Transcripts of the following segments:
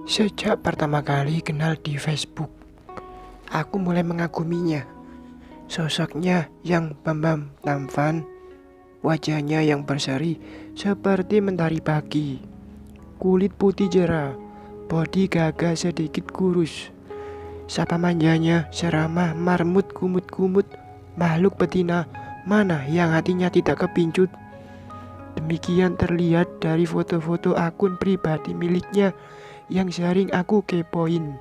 Sejak pertama kali kenal di Facebook, aku mulai mengaguminya. Sosoknya yang bambam tampan, wajahnya yang berseri seperti mentari pagi. Kulit putih cerah, bodi gagah sedikit kurus. Sapa manjanya seramah marmut kumut-kumut, makhluk betina mana yang hatinya tidak kepincut. Demikian terlihat dari foto-foto akun pribadi miliknya yang sering aku kepoin.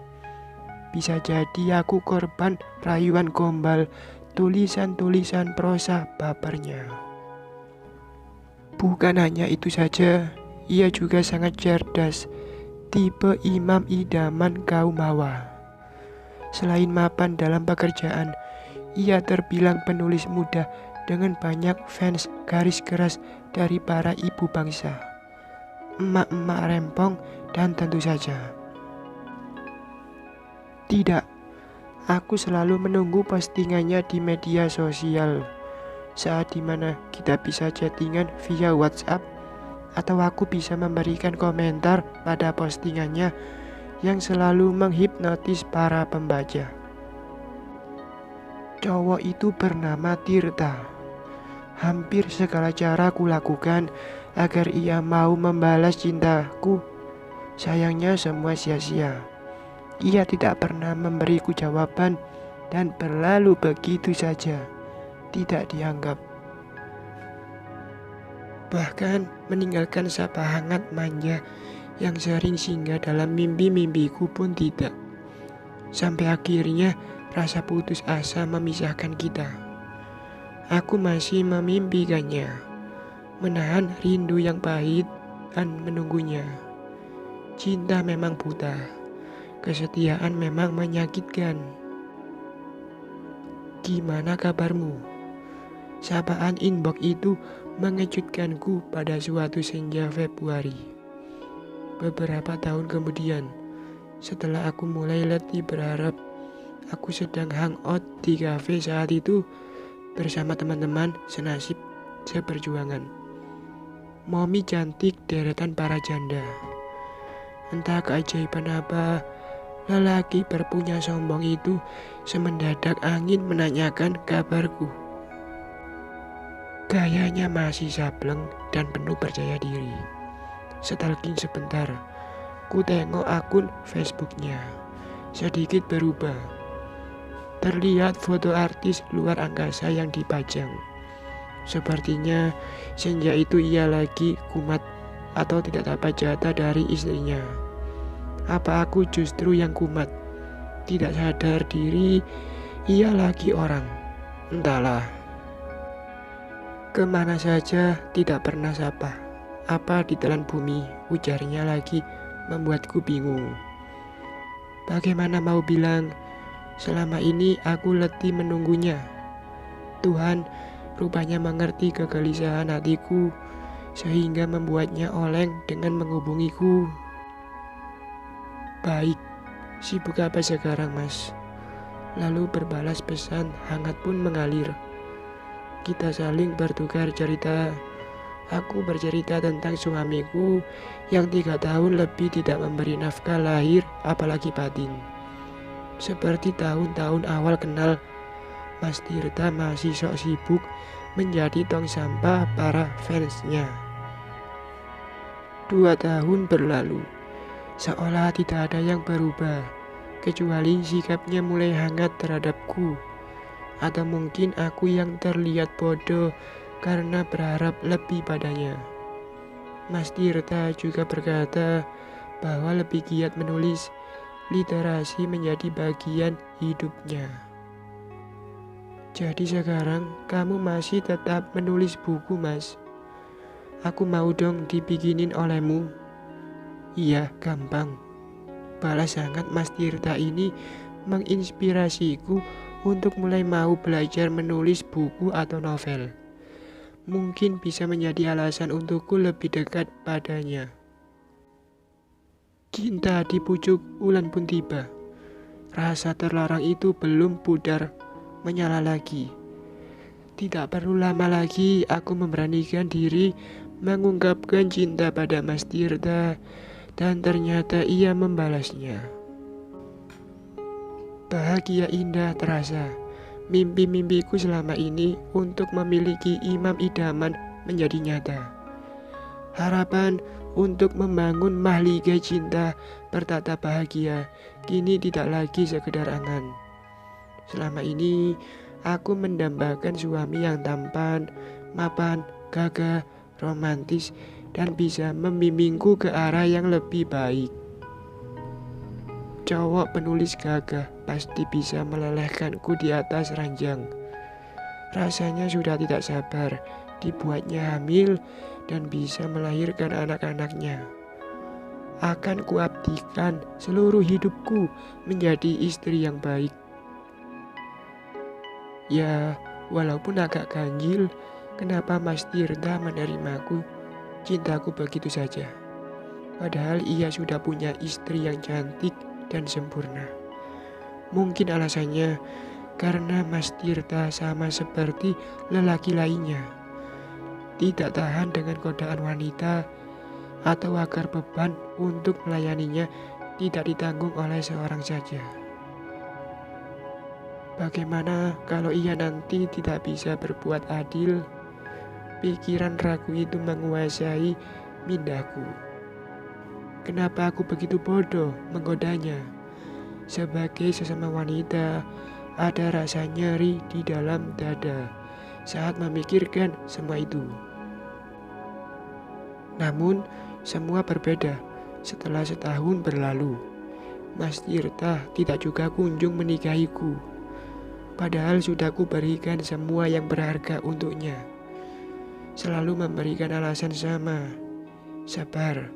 Bisa jadi aku korban rayuan gombal tulisan-tulisan prosa bapernya. Bukan hanya itu saja, ia juga sangat cerdas, tipe imam idaman kaum hawa. Selain mapan dalam pekerjaan, ia terbilang penulis muda dengan banyak fans garis keras dari para ibu bangsa, emak-emak rempong, dan tentu saja tidak. Aku selalu menunggu postingannya di media sosial, saat dimana kita bisa chattingan via WhatsApp, atau aku bisa memberikan komentar pada postingannya yang selalu menghipnotis para pembaca. Cowok itu bernama Tirta. Hampir segala cara kulakukan agar ia mau membalas cintaku. Sayangnya semua sia-sia. Ia tidak pernah memberiku jawaban dan berlalu begitu saja, tidak dianggap. Bahkan meninggalkan sapa hangat manja yang sering singgah dalam mimpi-mimpiku pun tidak. Sampai akhirnya rasa putus asa memisahkan kita. Aku masih memimpikannya, menahan rindu yang pahit dan menunggunya. Cinta memang buta, kesetiaan memang menyakitkan. Gimana kabarmu? Sapaan inbox itu mengejutkanku pada suatu senja Februari. Beberapa tahun kemudian, setelah aku mulai letih berharap, aku sedang hangout di kafe saat itu bersama teman-teman senasib seperjuangan. Momi cantik deretan para janda. Entah keajaiban apa, lelaki berpunya sombong itu semendadak angin menanyakan kabarku. Gayanya masih sableng dan penuh percaya diri. Stalking sebentar, ku tengok akun Facebooknya. Sedikit berubah. Terlihat foto artis luar angkasa yang dipajang. Sepertinya senja itu ia lagi kumat atau tidak dapat jatah dari istrinya. Apa aku justru yang kumat? Tidak sadar diri, ia lagi orang. Entahlah. Kemana saja tidak pernah sapa. Apa ditelan bumi, ujarnya lagi membuatku bingung. Bagaimana mau bilang, selama ini aku letih menunggunya. Tuhan rupanya mengerti kegelisahan hatiku, sehingga membuatnya oleng dengan menghubungiku. Baik, sibuk apa sekarang mas? Lalu berbalas pesan hangat pun mengalir. Kita saling bertukar cerita. Aku bercerita tentang suamiku yang 3 tahun lebih tidak memberi nafkah lahir apalagi batin. Seperti tahun-tahun awal kenal, Mas Tirta masih sok sibuk menjadi tong sampah para fansnya. 2 tahun berlalu, seolah tidak ada yang berubah, kecuali sikapnya mulai hangat terhadapku. Atau mungkin aku yang terlihat bodoh karena berharap lebih padanya. Mas Tirta juga berkata bahwa lebih giat menulis, literasi menjadi bagian hidupnya. Jadi sekarang kamu masih tetap menulis buku mas? Aku mau dong dibikinin olehmu. Iya, gampang. Balas hangat Mas Tirta ini menginspirasiku untuk mulai mau belajar menulis buku atau novel. Mungkin bisa menjadi alasan untukku lebih dekat padanya. Cinta di pucuk ulan pun tiba. Rasa terlarang itu belum pudar menyala lagi. Tidak perlu lama lagi aku memberanikan diri mengungkapkan cinta pada Mas Tirta. Dan ternyata ia membalasnya. Bahagia indah terasa. Mimpi-mimpiku selama ini untuk memiliki imam idaman menjadi nyata. Harapan untuk membangun mahligai cinta bertata bahagia kini tidak lagi sekedar angan. Selama ini aku mendambakan suami yang tampan, mapan, gagah, romantis, dan bisa membimbingku ke arah yang lebih baik. Cowok penulis gagah pasti bisa melelehkanku di atas ranjang. Rasanya sudah tidak sabar dibuatnya hamil dan bisa melahirkan anak-anaknya. Akan kuabdikan seluruh hidupku menjadi istri yang baik. Ya, walaupun agak ganjil, kenapa Mas Tirta menerimaku, cintaku begitu saja. Padahal ia sudah punya istri yang cantik dan sempurna. Mungkin alasannya karena Mas Tirta sama seperti lelaki lainnya, tidak tahan dengan godaan wanita, atau agar beban untuk melayaninya tidak ditanggung oleh seorang saja. Bagaimana kalau ia nanti tidak bisa berbuat adil? Pikiran ragu itu menguasai mindahku. Kenapa aku begitu bodoh menggodanya? Sebagai sesama wanita, ada rasa nyeri di dalam dada saat memikirkan semua itu. Namun, semua berbeda setelah setahun berlalu. Mas Tirta tidak juga kunjung menikahiku. Padahal sudah kuberikan semua yang berharga untuknya. Selalu memberikan alasan sama, sabar.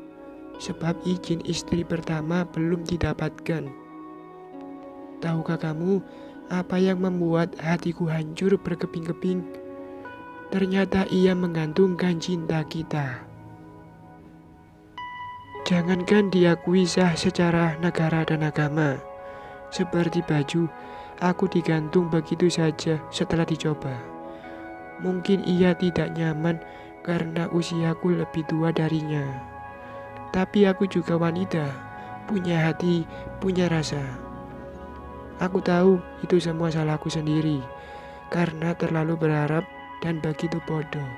Sebab izin istri pertama belum didapatkan. Tahukah kamu apa yang membuat hatiku hancur berkeping-keping? Ternyata ia menggantungkan cinta kita. Jangankan diakui sah secara negara dan agama, seperti baju, aku digantung begitu saja setelah dicoba. Mungkin ia tidak nyaman karena usiaku lebih tua darinya. Tapi aku juga wanita, punya hati, punya rasa. Aku tahu itu semua salahku sendiri, karena terlalu berharap dan begitu bodoh,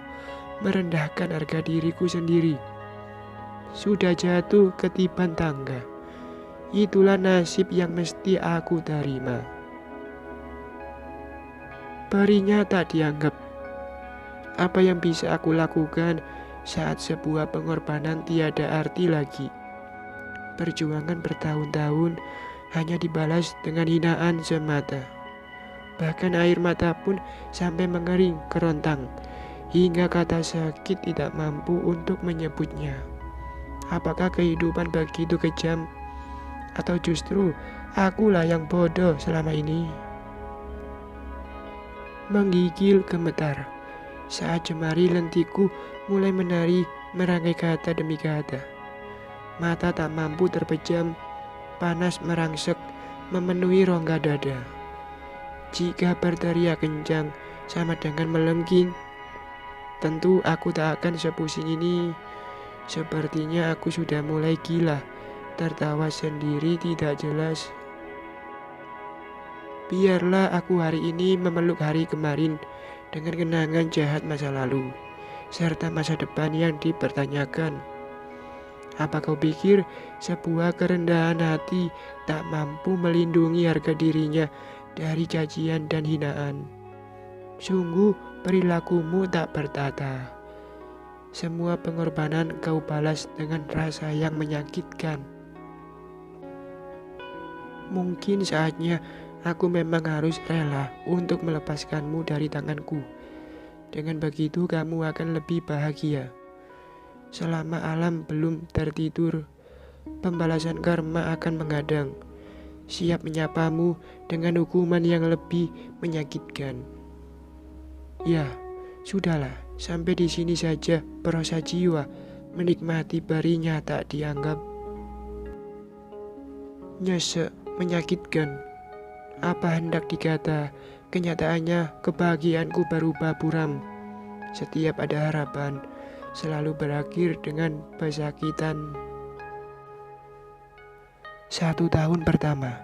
merendahkan harga diriku sendiri. Sudah jatuh ketiban tangga, itulah nasib yang mesti aku terima. Perinya tak dianggap. Apa yang bisa aku lakukan saat sebuah pengorbanan tiada arti lagi? Perjuangan bertahun-tahun hanya dibalas dengan hinaan semata. Bahkan air mata pun sampai mengering kerontang, hingga kata sakit tidak mampu untuk menyebutnya. Apakah kehidupan begitu kejam? Atau justru akulah yang bodoh selama ini? Menggigil gemetar saat jemari lentiku mulai menari merangkai kata demi kata. Mata tak mampu terpejam, panas merangsek memenuhi rongga dada. Jika berteriak kencang sama dengan melengking, tentu aku tak akan sepusing ini. Sepertinya aku sudah mulai gila, tertawa sendiri tidak jelas. Biarlah aku hari ini memeluk hari kemarin dengan kenangan jahat masa lalu, serta masa depan yang dipertanyakan. Apa kau pikir sebuah kerendahan hati tak mampu melindungi harga dirinya dari cacian dan hinaan? Sungguh perilakumu tak bertata. Semua pengorbanan kau balas dengan rasa yang menyakitkan. Mungkin saatnya aku memang harus rela untuk melepaskanmu dari tanganku. Dengan begitu kamu akan lebih bahagia. Selama alam belum tertidur, pembalasan karma akan menghadang, siap menyapamu dengan hukuman yang lebih menyakitkan. Ya, sudahlah, sampai di sini saja prosa jiwa menikmati barinya tak dianggap. Nyesek, menyakitkan. Apa hendak dikata, kenyataannya kebahagiaanku berubah buram. Setiap ada harapan, selalu berakhir dengan pesakitan. 1 tahun pertama,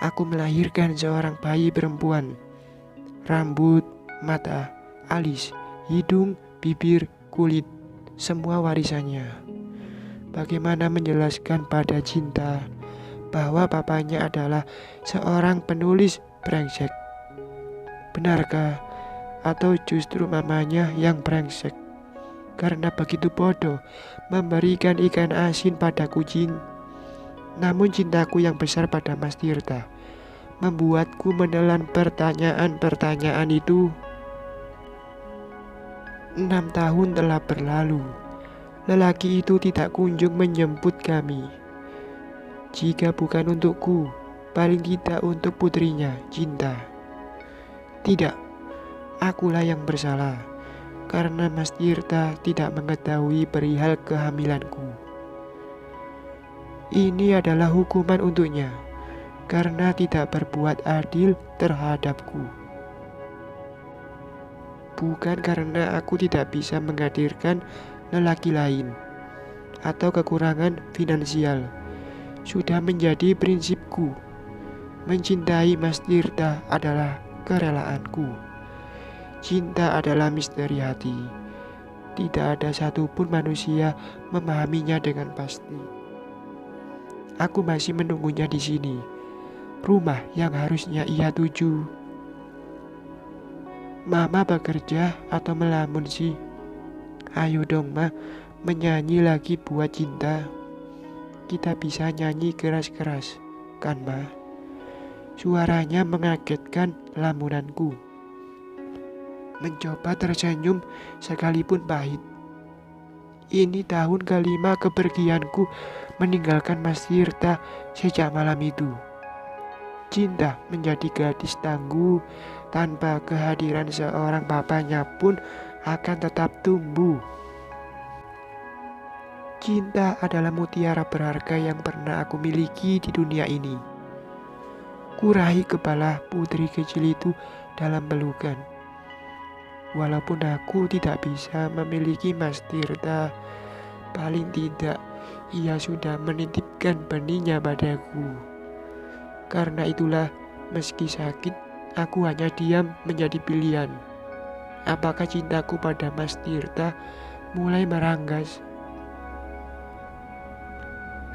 aku melahirkan seorang bayi perempuan. Rambut, mata, alis, hidung, bibir, kulit, semua warisannya. Bagaimana menjelaskan pada Cinta bahwa papanya adalah seorang penulis brengsek? Benarkah? Atau justru mamanya yang brengsek? Karena begitu bodoh memberikan ikan asin pada kucing. Namun cintaku yang besar pada Mas Tirta membuatku menelan pertanyaan-pertanyaan itu. 6 tahun telah berlalu. Lelaki itu tidak kunjung menjemput kami. Jika bukan untukku, paling tidak untuk putrinya, Cinta. Tidak, akulah yang bersalah. Karena Mas Tirta tidak mengetahui perihal kehamilanku. Ini adalah hukuman untuknya, karena tidak berbuat adil terhadapku. Bukan karena aku tidak bisa menghadirkan lelaki lain, atau kekurangan finansial. Sudah menjadi prinsipku. Mencintai Mas Tirta adalah kerelaanku. Cinta adalah misteri hati. Tidak ada satupun manusia memahaminya dengan pasti. Aku masih menunggunya di sini, rumah yang harusnya ia tuju. Mama bekerja atau melamun sih? Ayo dong Ma, menyanyi lagi buat Cinta. Kita bisa nyanyi keras-keras, kan Ma? Suaranya mengagetkan lamunanku. Mencoba tersenyum sekalipun pahit. Ini tahun kelima kepergianku meninggalkan Mas Tirta sejak malam itu. Cinta menjadi gadis tangguh, tanpa kehadiran seorang papanya pun akan tetap tumbuh. Cinta adalah mutiara berharga yang pernah aku miliki di dunia ini. Kurahi kepala putri kecil itu dalam pelukan. Walaupun aku tidak bisa memiliki Mas Tirta, paling tidak ia sudah menitipkan benihnya padaku. Karena itulah, meski sakit, aku hanya diam menjadi pilihan. Apakah cintaku pada Mas Tirta mulai meranggas?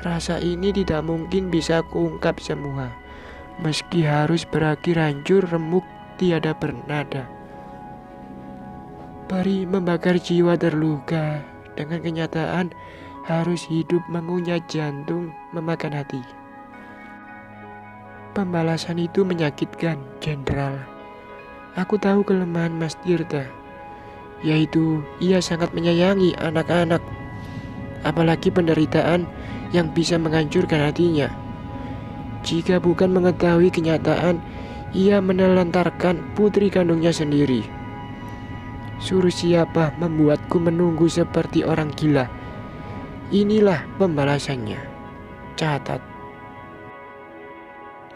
Rasa ini tidak mungkin bisa kuungkap semua, meski harus berakhir hancur remuk tiada bernada. Perih membakar jiwa terluka dengan kenyataan harus hidup mengunyah jantung memakan hati. Pembalasan itu menyakitkan, Jenderal. Aku tahu kelemahan Mas Tirta, yaitu ia sangat menyayangi anak-anak, apalagi penderitaan yang bisa menghancurkan hatinya. Jika bukan mengetahui kenyataan, ia menelantarkan putri kandungnya sendiri. Suruh siapa membuatku menunggu seperti orang gila? Inilah pembalasannya. Catat.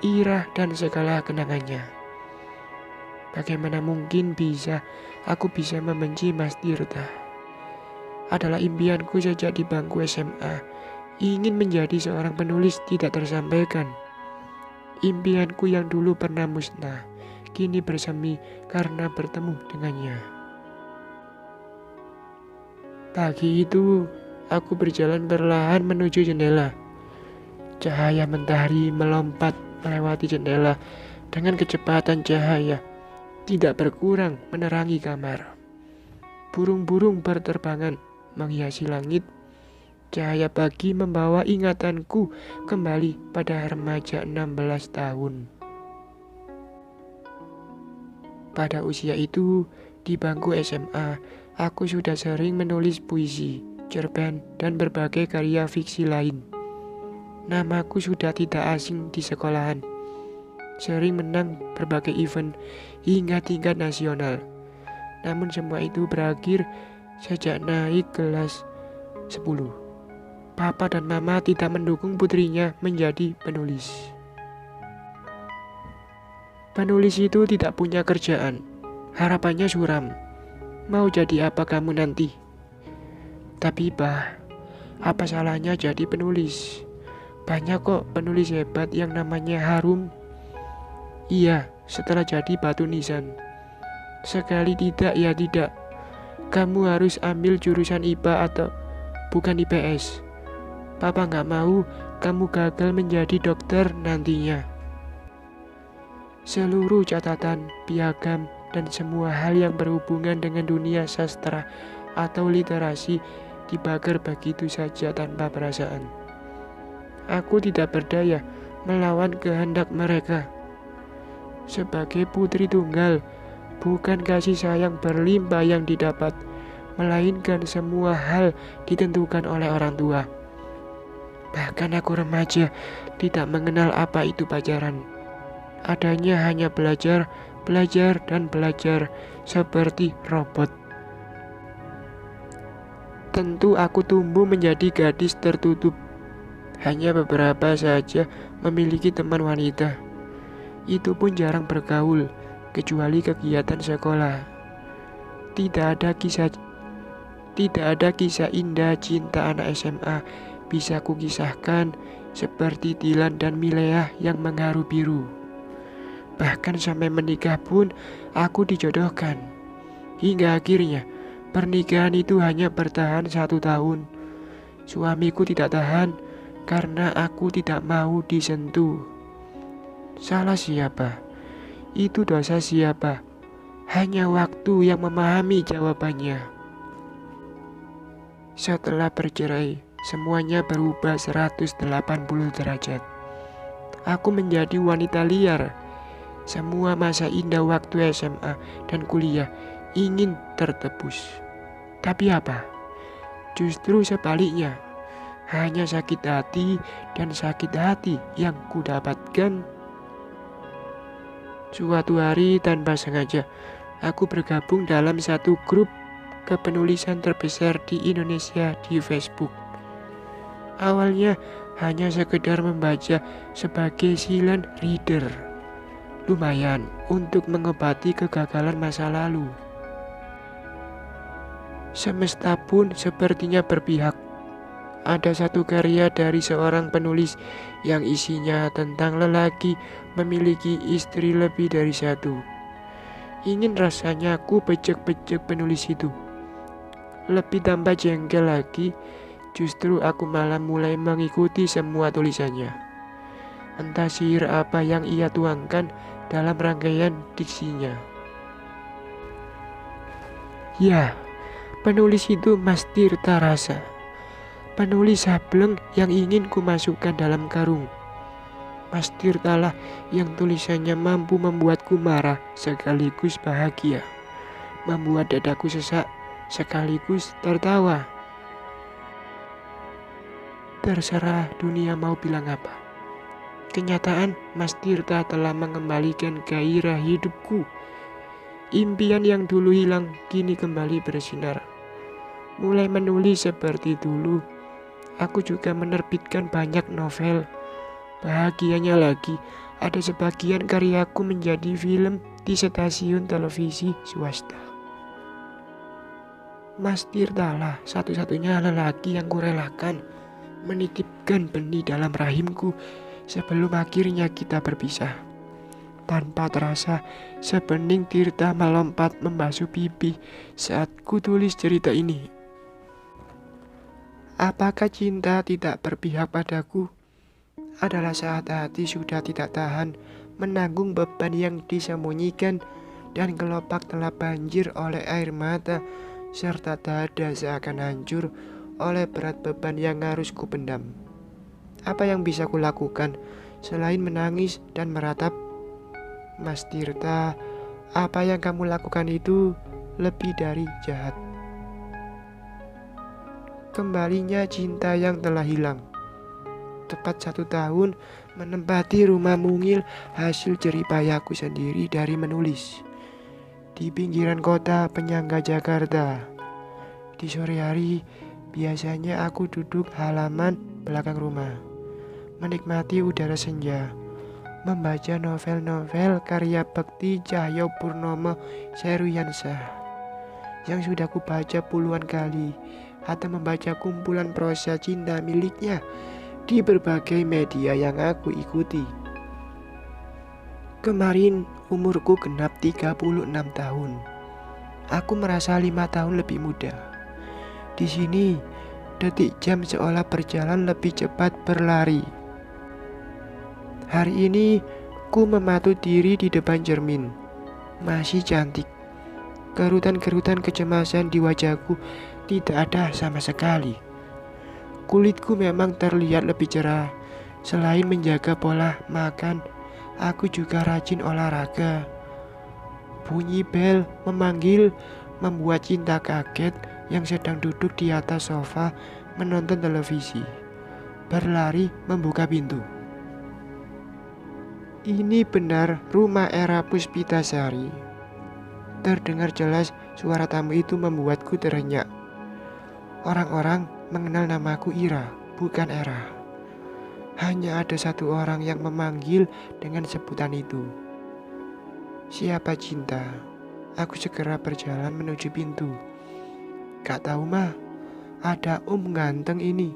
Ira dan segala kenangannya. Bagaimana mungkin aku bisa membenci Mas Tirta? Adalah impianku sejak di bangku SMA. Ingin menjadi seorang penulis tidak tersampaikan. Impianku yang dulu pernah musnah, kini bersemi karena bertemu dengannya. Pagi itu, aku berjalan perlahan menuju jendela. Cahaya mentari melompat melewati jendela dengan kecepatan cahaya, tidak berkurang menerangi kamar. Burung-burung berterbangan menghiasi langit. Cahaya pagi membawa ingatanku kembali pada remaja 16 tahun. Pada usia itu, di bangku SMA, aku sudah sering menulis puisi, cerpen, dan berbagai karya fiksi lain. Namaku sudah tidak asing di sekolahan. Sering menang berbagai event hingga tingkat nasional. Namun semua itu berakhir sejak naik kelas 10. Papa dan Mama tidak mendukung putrinya menjadi penulis. Penulis itu tidak punya kerjaan. Harapannya suram. Mau jadi apa kamu nanti? Tapi apa salahnya jadi penulis? Banyak kok penulis hebat yang namanya Harum. Iya, setelah jadi batu nisan. Sekali tidak ya tidak. Kamu harus ambil jurusan IPA atau bukan IPS. Papa nggak mau kamu gagal menjadi dokter nantinya. Seluruh catatan, piagam, dan semua hal yang berhubungan dengan dunia sastra atau literasi dibakar begitu saja tanpa perasaan. Aku tidak berdaya melawan kehendak mereka. Sebagai putri tunggal, bukan kasih sayang berlimpah yang didapat, melainkan semua hal ditentukan oleh orang tua. Bahkan aku remaja tidak mengenal apa itu pacaran. Adanya hanya belajar, belajar, dan belajar seperti robot. Tentu aku tumbuh menjadi gadis tertutup. Hanya beberapa saja memiliki teman wanita. Itu pun jarang bergaul, kecuali kegiatan sekolah. Tidak ada kisah indah cinta anak SMA bisa kukisahkan seperti Dilan dan Milea yang mengharu biru. Bahkan sampai menikah pun aku dijodohkan. Hingga akhirnya pernikahan itu hanya bertahan 1 tahun. Suamiku tidak tahan karena aku tidak mau disentuh. Salah siapa? Itu dosa siapa? Hanya waktu yang memahami jawabannya. Setelah bercerai, semuanya berubah 180 derajat. Aku menjadi wanita liar. Semua masa indah waktu SMA dan kuliah ingin tertebus. Tapi apa? Justru sebaliknya. Hanya sakit hati dan sakit hati yang kudapatkan. Suatu hari tanpa sengaja, aku bergabung dalam satu grup kepenulisan terbesar di Indonesia di Facebook. Awalnya hanya sekedar membaca sebagai silent reader. Lumayan untuk mengobati kegagalan masa lalu. Semesta pun sepertinya berpihak. Ada satu karya dari seorang penulis yang isinya tentang lelaki memiliki istri lebih dari satu. Ingin rasanya aku bejek-bejek penulis itu. Lebih tambah jengkel lagi, justru aku malah mulai mengikuti semua tulisannya. Entah sihir apa yang ia tuangkan dalam rangkaian diksinya. Ya, penulis itu Mas Tirta Rasa. Penulis sableng yang ingin kumasukkan dalam karung. Mas Tirtalah yang tulisannya mampu membuatku marah sekaligus bahagia, membuat dadaku sesak sekaligus tertawa. Terserah dunia mau bilang apa. Kenyataan, Mas Tirta telah mengembalikan gairah hidupku. Impian yang dulu hilang kini kembali bersinar. Mulai menulis seperti dulu. Aku juga menerbitkan banyak novel. Bahagianya lagi, ada sebagian karyaku menjadi film di stasiun televisi swasta. Mas Tirta lah satu-satunya lelaki yang kurelakan menitipkan benih dalam rahimku sebelum akhirnya kita berpisah. Tanpa terasa, sebening Tirta melompat membasuh pipi saat ku tulis cerita ini. Apakah cinta tidak berpihak padaku? Adalah saat hati sudah tidak tahan menanggung beban yang disembunyikan dan kelopak telah banjir oleh air mata serta dada seakan hancur oleh berat beban yang harus kupendam. Apa yang bisa kulakukan selain menangis dan meratap? Mas Tirta, apa yang kamu lakukan itu lebih dari jahat. Kembalinya cinta yang telah hilang. Tepat 1 tahun menempati rumah mungil hasil jeripayahku sendiri dari menulis. Di pinggiran kota penyangga Jakarta. Di sore hari, biasanya aku duduk halaman belakang rumah, menikmati udara senja, membaca novel-novel karya Bekti Cahyopurnomo Seruyansyah yang sudah kubaca puluhan kali, atau membaca kumpulan prosa cinta miliknya di berbagai media yang aku ikuti. Kemarin umurku genap 36 tahun. Aku merasa 5 tahun lebih muda. Di sini, detik jam seolah berjalan lebih cepat berlari. Hari ini, ku mematut diri di depan cermin. Masih cantik. Kerutan-kerutan kecemasan di wajahku tidak ada sama sekali. Kulitku memang terlihat lebih cerah. Selain menjaga pola makan, aku juga rajin olahraga. Bunyi bel memanggil membuat Cinta kaget yang sedang duduk di atas sofa menonton televisi. Berlari membuka pintu. Ini benar rumah Era Puspitasari. Terdengar jelas suara tamu itu membuatku terenyak. Orang-orang mengenal namaku Ira, bukan Era. Hanya ada satu orang yang memanggil dengan sebutan itu. Siapa Cinta? Aku segera berjalan menuju pintu. Gak tahu mah, ada ganteng ini,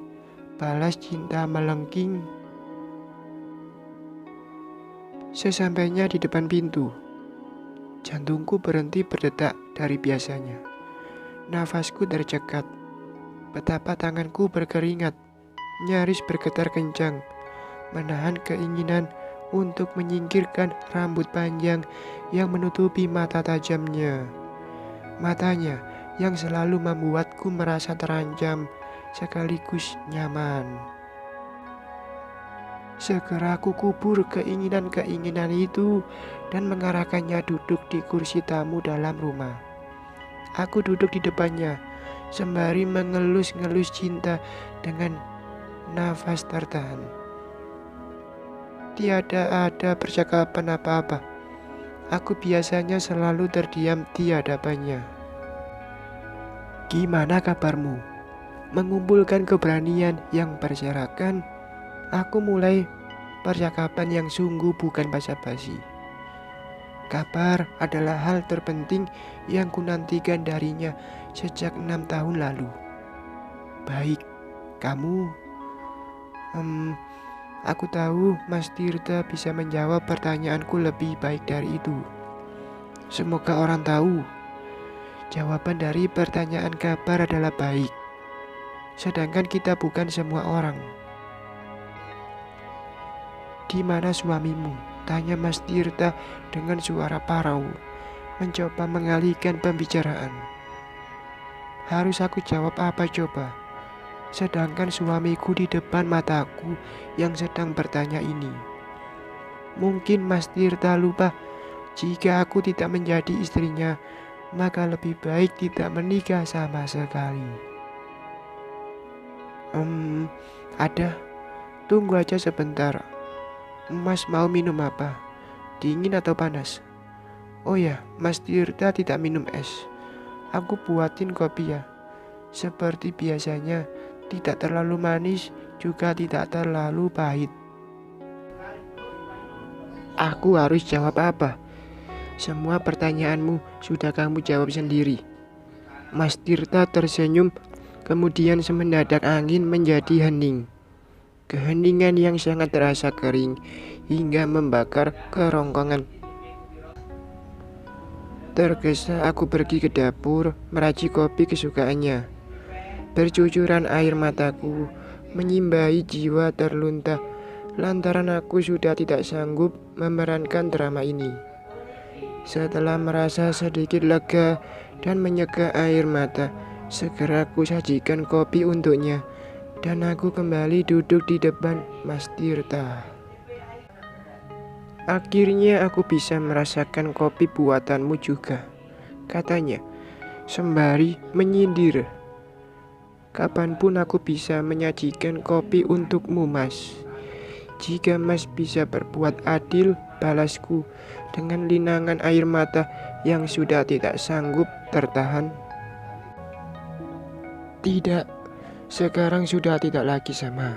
balas Cinta melengking. Sesampainya di depan pintu, jantungku berhenti berdetak dari biasanya. Nafasku tercekat. Betapa tanganku berkeringat, nyaris bergetar kencang, menahan keinginan untuk menyingkirkan rambut panjang yang menutupi mata tajamnya. Matanya yang selalu membuatku merasa terancam sekaligus nyaman. Segera aku kubur keinginan-keinginan itu dan mengarahkannya duduk di kursi tamu dalam rumah. Aku duduk di depannya, sembari mengelus-ngelus Cinta dengan nafas tertahan. Tiada ada percakapan apa-apa. Aku biasanya selalu terdiam di hadapannya. Gimana kabarmu? Mengumpulkan keberanian yang berserakan, aku mulai percakapan yang sungguh bukan basa-basi. Kabar adalah hal terpenting yang kunantikan darinya sejak 6 tahun lalu. Baik, kamu? Aku tahu Mas Tirta bisa menjawab pertanyaanku lebih baik dari itu. Semoga orang tahu. Jawaban dari pertanyaan kabar adalah baik. Sedangkan kita bukan semua orang. Di mana suamimu? Tanya Mas Tirta dengan suara parau, mencoba mengalihkan pembicaraan. Harus aku jawab apa coba? Sedangkan suamiku di depan mataku yang sedang bertanya ini. Mungkin Mas Tirta lupa jika aku tidak menjadi istrinya, maka lebih baik tidak menikah sama sekali. Ada. Tunggu aja sebentar. Mas mau minum apa? Dingin atau panas? Oh ya, Mas Tirta tidak minum es. Aku buatin kopi ya. Seperti biasanya, tidak terlalu manis, juga tidak terlalu pahit. Aku harus jawab apa? Semua pertanyaanmu sudah kamu jawab sendiri. Mas Tirta tersenyum, kemudian semendadak angin menjadi hening. Keheningan yang sangat terasa kering hingga membakar kerongkongan. Tergesa aku pergi ke dapur meracik kopi kesukaannya. Bercucuran air mataku menyimbahi jiwa terlunta lantaran aku sudah tidak sanggup memerankan drama ini. Setelah merasa sedikit lega dan menyeka air mata, segera aku sajikan kopi untuknya. Dan aku kembali duduk di depan Mas Tirta. Akhirnya aku bisa merasakan kopi buatanmu juga, katanya, sembari menyindir. Kapanpun aku bisa menyajikan kopi untukmu, Mas. Jika Mas bisa berbuat adil, balasku dengan linangan air mata yang sudah tidak sanggup tertahan. Tidak. Sekarang sudah tidak lagi sama.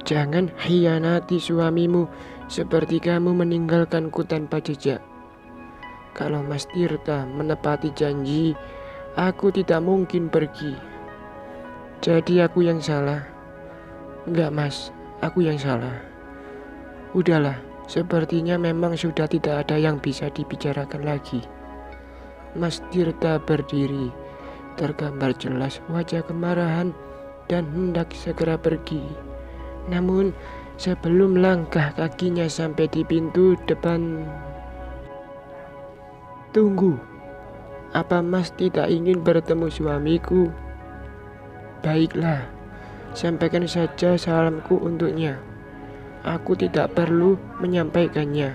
Jangan hianati suamimu seperti kamu meninggalkanku tanpa jejak. Kalau Mas Tirta menepati janji, aku tidak mungkin pergi. Jadi aku yang salah. Enggak Mas, Aku yang salah. Udahlah, sepertinya memang sudah tidak ada yang bisa dibicarakan lagi. Mas Tirta berdiri, tergambar jelas wajah kemarahan dan hendak segera pergi. Namun, sebelum langkah kakinya sampai di pintu depan, "Tunggu, apa Mas tidak ingin bertemu suamiku? Baiklah, sampaikan saja salamku untuknya. Aku tidak perlu menyampaikannya.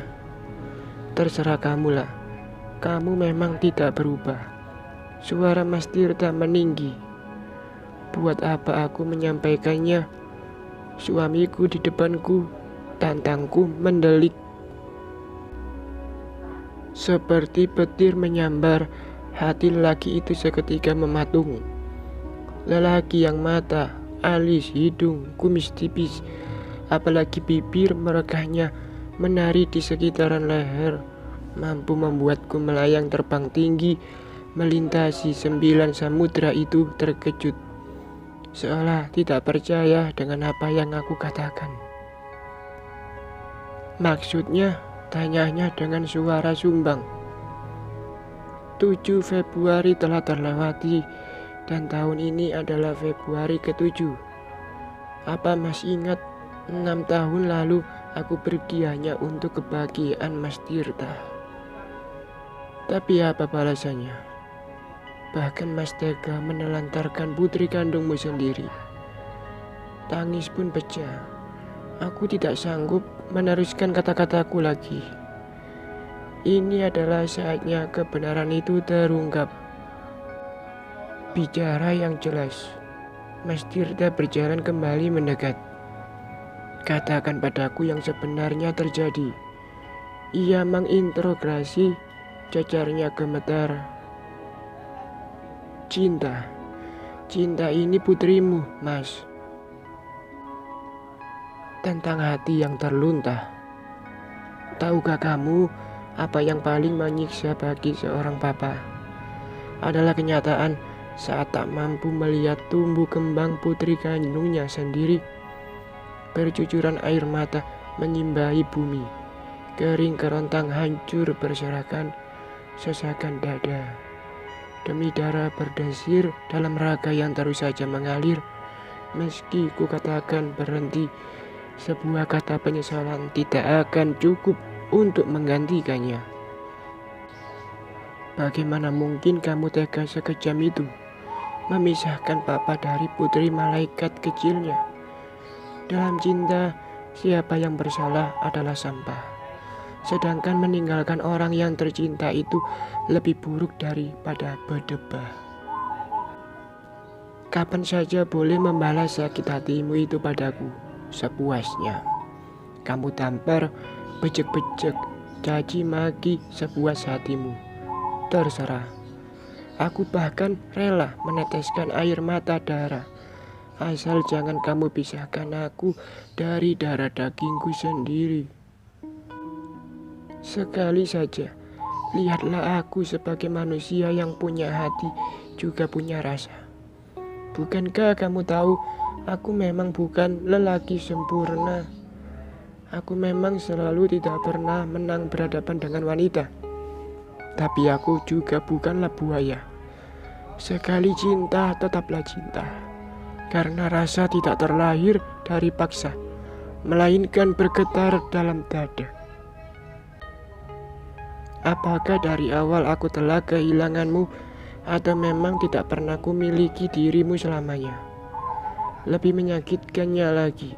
Terserah kamulah, kamu memang tidak berubah." Suara Mas Tirta meninggi. "Buat apa aku menyampaikannya? Suamiku di depanku," tantangku mendelik. Seperti petir menyambar, hati lelaki itu seketika mematung. Lelaki yang mata, alis, hidung, kumis tipis, apalagi bibir merekahnya menari di sekitaran leher, mampu membuatku melayang terbang tinggi, melintasi 9 samudra itu terkejut, seolah tidak percaya dengan apa yang aku katakan. "Maksudnya?" tanyanya dengan suara sumbang. 7 Februari telah terlewati dan tahun ini adalah Februari ke-7. Apa Mas ingat 6 tahun lalu aku pergi hanya untuk kebahagiaan Mas Tirta? Tapi apa balasannya? Bahkan Mas tega menelantarkan putri kandungmu sendiri. Tangis pun pecah. Aku tidak sanggup meneruskan kata-kataku lagi. Ini adalah saatnya kebenaran itu terungkap. Bicara yang jelas. Mas Tirta berjalan kembali mendekat. "Katakan padaku yang sebenarnya terjadi." Ia menginterogasi, cacarnya gemetar. Cinta ini putrimu, Mas. Tentang hati yang terluntah. Tahukah kamu apa yang paling menyiksa bagi seorang papa? Adalah kenyataan saat tak mampu melihat tumbuh kembang putri kandungnya sendiri. Bercucuran air mata menyimbahi bumi. Kering kerontang hancur berserakan, sesakan dada. Demi darah berdesir dalam raga yang terus saja mengalir. Meski ku katakan berhenti, sebuah kata penyesalan tidak akan cukup untuk menggantikannya. Bagaimana mungkin kamu tega sekejam itu memisahkan papa dari putri malaikat kecilnya? Dalam cinta, siapa yang bersalah adalah sampah. Sedangkan meninggalkan orang yang tercinta itu lebih buruk daripada berdebah. Kapan saja boleh membalas sakit hatimu itu padaku, sepuasnya. Kamu tampar, bejek-bejek, caci maki sepuas hatimu. Terserah. Aku bahkan rela meneteskan air mata darah, asal jangan kamu pisahkan aku dari darah dagingku sendiri. Sekali saja, lihatlah aku sebagai manusia yang punya hati, juga punya rasa. Bukankah kamu tahu, aku memang bukan lelaki sempurna. Aku memang selalu tidak pernah menang berhadapan dengan wanita. Tapi aku juga bukanlah buaya. Sekali cinta, tetaplah cinta. Karena rasa tidak terlahir dari paksa, melainkan bergetar dalam dada. Apakah dari awal aku telah kehilanganmu, atau memang tidak pernah ku miliki dirimu selamanya? Lebih menyakitkannya lagi,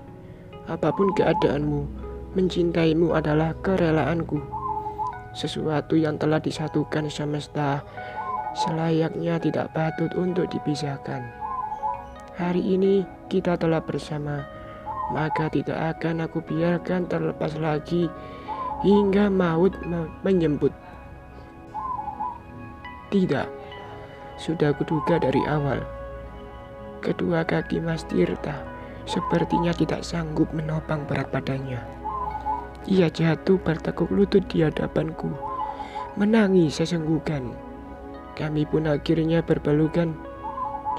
apapun keadaanmu, mencintaimu adalah kerelaanku. Sesuatu yang telah disatukan semesta, selayaknya tidak patut untuk dipisahkan. Hari ini kita telah bersama, maka tidak akan aku biarkan terlepas lagi hingga maut menjemput. Tidak, sudah kuduga dari awal. Kedua kaki Mas Tirta sepertinya tidak sanggup menopang berat badannya. Ia jatuh bertekuk lutut di hadapanku, menangis sesenggukan. Kami pun akhirnya berpelukan.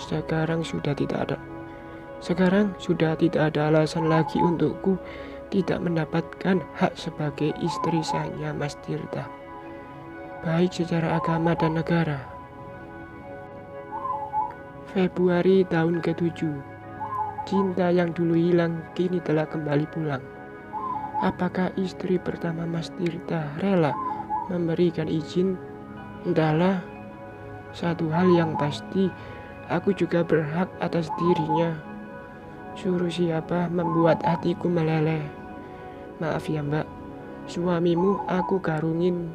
Sekarang sudah tidak ada Sekarang sudah tidak ada alasan lagi untukku tidak mendapatkan hak sebagai istri sahnya Mas Tirta, baik secara agama dan negara. Februari tahun ke-7. Cinta yang dulu hilang kini telah kembali pulang. Apakah istri pertama Mas Tirta rela memberikan izin? Entahlah. Satu hal yang pasti, aku juga berhak atas dirinya. Suruh siapa membuat hatiku meleleh. Maaf ya Mbak, suamimu aku karungin